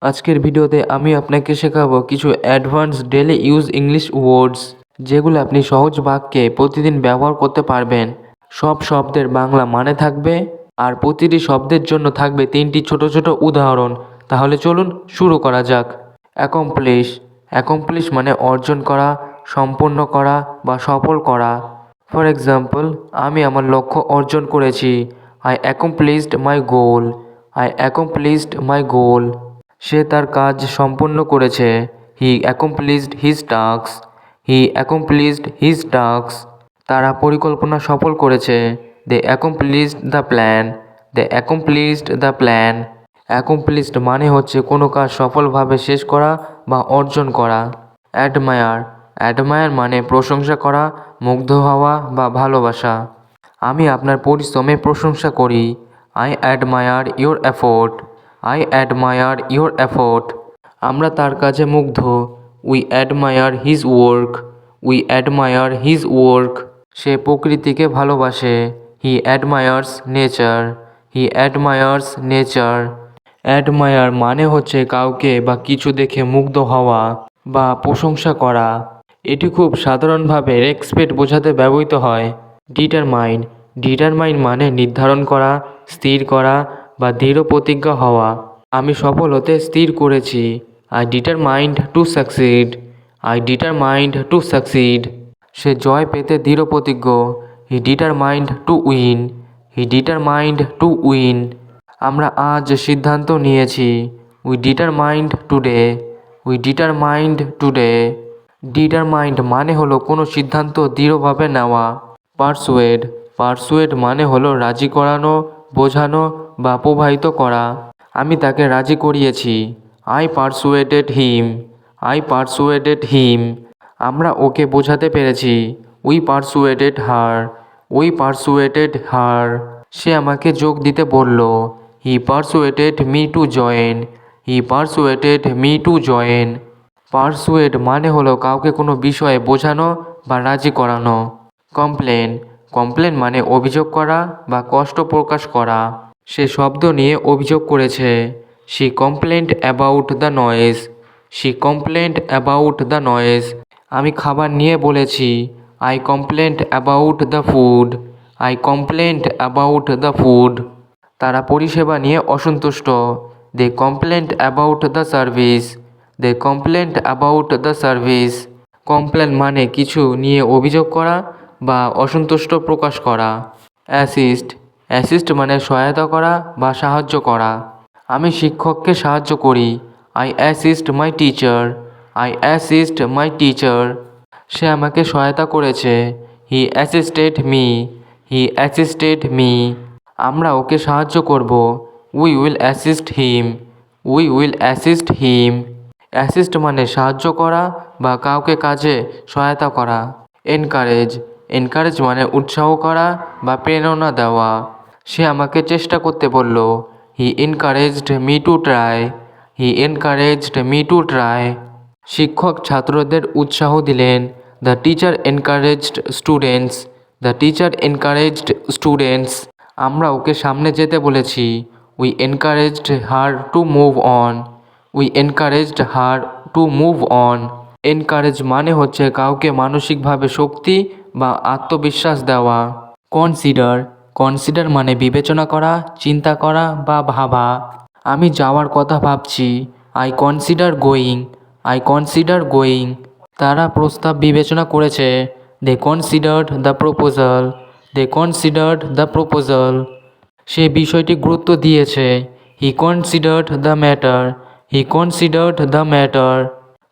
আজকের ভিডিওতে আমি আপনাকে শেখাবো কিছু অ্যাডভান্স ডেলি ইউজ ইংলিশ ওয়ার্ডস, যেগুলো আপনি সহজ বাক্যে প্রতিদিন ব্যবহার করতে পারবেন। সব শব্দের বাংলা মানে থাকবে, আর প্রতিটি শব্দের জন্য থাকবে 3টি ছোট ছোট উদাহরণ। তাহলে চলুন শুরু করা যাক। অ্যাকমপ্লিশ। অ্যাকমপ্লিশ মানে অর্জন করা, সম্পূর্ণ করা বা সফল করা। ফর এক্সাম্পল, আমি আমার লক্ষ্য অর্জন করেছি। I accomplished my goal. I accomplished my goal. সে তার কাজ সম্পূর্ণ করেছে। He accomplished his task. He accomplished his task. তারা পরিকল্পনা সফল করেছে। They accomplished the plan. They accomplished the plan. Accomplished মানে হচ্ছে কোনো কাজ সফলভাবে শেষ করা বা অর্জন করা। অ্যাডমায়ার। অ্যাডমায়ার মানে প্রশংসা করা, মুগ্ধ হওয়া বা ভালোবাসা। আমি আপনার পরিশ্রমের প্রশংসা করি। I admire your effort. I admire your effort. আমরা তার কাজে মুগ্ধ। We admire his work. We admire his work. সে প্রকৃতিকে ভালোবাসে। He admires nature. He admires nature. Admire মানে হচ্ছে কাউকে বা কিছু দেখে মুগ্ধ হওয়া বা প্রশংসা করা। এটি খুব সাধারণভাবে রেসপেক্ট বোঝাতে ব্যবহৃত হয়। ডিটারমাইন। ডিটারমাইন মানে নির্ধারণ করা, স্থির করা বা দৃঢ় প্রতিজ্ঞ হওয়া। আমি সফল হতে স্থির করেছি। I determined to succeed. I determined to succeed. সে জয় পেতে দৃঢ় প্রতিজ্ঞ। He determined to win. He determined to win. আমরা আজ সিদ্ধান্ত নিয়েছি। We determined today. We determined today. Determined মানে হলো কোনো সিদ্ধান্ত দৃঢ়ভাবে নেওয়া। পারসুয়েড। পারসুয়েড মানে হলো রাজি করানো, বোঝানো বা প্রভাবিত করা। আমি তাকে রাজি করিয়েছি। I persuaded him. I persuaded him. আমরা ওকে বোঝাতে পেরেছি। We পারসুয়েডেড her. উই পারসুয়েডেড হার। সে আমাকে যোগ দিতে বলল। He persuaded me to join. He persuaded me to join. Persuade মানে হলো কাউকে কোনো বিষয়ে বোঝানো বা রাজি করানো। কমপ্লেন। কমপ্লেন মানে অভিযোগ করা বা কষ্ট প্রকাশ করা। সে শব্দ নিয়ে অভিযোগ করেছে। She complained about the noise. She complained about the noise. আমি খাবার নিয়ে বলেছি। I complained about the food. I complained about the food. তারা পরিষেবা নিয়ে অসন্তুষ্ট। They complained about the service. They complained about the service. Complain মানে কিছু নিয়ে অভিযোগ করা বা অসন্তুষ্ট প্রকাশ করা। অ্যাসিস্ট। অ্যাসিস্ট মানে সহায়তা করা বা সাহায্য করা। আমি শিক্ষককে সাহায্য করি। I assist my teacher. I assist my teacher. সে আমাকে সহায়তা করেছে। He assisted me. He assisted me. আমরা ওকে সাহায্য করব। We will assist him. We will assist him. Assist মানে সাহায্য করা বা কাউকে কাজে সহায়তা করা। এনকারেজ। এনকারেজ মানে উৎসাহ করা বা প্রেরণা দেওয়া। সে আমাকে চেষ্টা করতে বলল। He encouraged me to try. He encouraged me to try. শিক্ষক ছাত্রদের উৎসাহ দিলেন। The teacher encouraged students. The teacher encouraged students. আমরা ওকে সামনে যেতে বলেছি। We encouraged her to move on. We encouraged her to move on. Encourage মানে হচ্ছে কাউকে মানসিকভাবে শক্তি বা আত্মবিশ্বাস দেওয়া। কনসিডার। কনসিডার মানে বিবেচনা করা, চিন্তা করা বা ভাবা। আমি যাওয়ার কথা ভাবছি। I consider going. I consider going. তারা প্রস্তাব বিবেচনা করেছে। They considered the proposal. They considered the proposal. সে বিষয়টি গুরুত্ব দিয়েছে। He considered the matter. He considered the matter.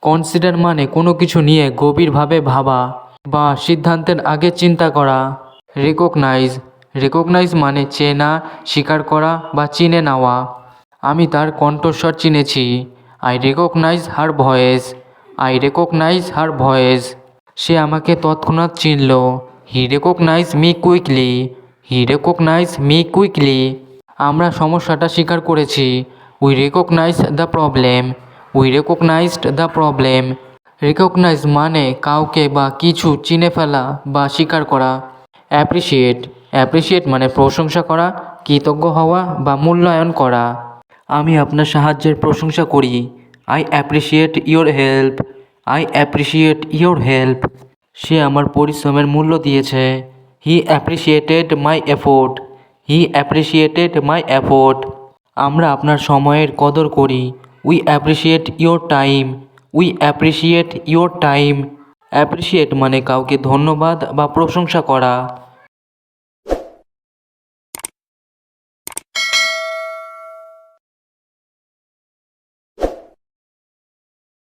Consider মানে কোনো কিছু নিয়ে গভীরভাবে ভাবা বা সিদ্ধান্তের আগে চিন্তা করা। রেকগনাইজ। রেকগনাইজ মানে চেনা, স্বীকার করা বা চিনে নেওয়া। আমি তার কণ্ঠস্বর চিনেছি। I recognise her voice. I recognise her voice. সে আমাকে তৎক্ষণাৎ চিনল। He recognise me quickly. He recognise me quickly. আমরা সমস্যাটা স্বীকার করেছি। We recognise the problem. We recognised the problem. Recognise মানে কাউকে বা কিছু চিনে ফেলা বা স্বীকার করা। অ্যাপ্রিসিয়েট। অ্যাপ্রিসিয়েট মানে প্রশংসা করা, কৃতজ্ঞ হওয়া বা মূল্যায়ন করা। আমি আপনার সাহায্যের প্রশংসা করি। I appreciate your help. I appreciate your help. সে আমার পরিশ্রমের মূল্য দিয়েছে। He appreciated my effort. He appreciated my effort. আমরা আপনার সময়ের কদর করি। We appreciate your time. We appreciate your time. Appreciate মানে কাউকে ধন্যবাদ বা প্রশংসা করা।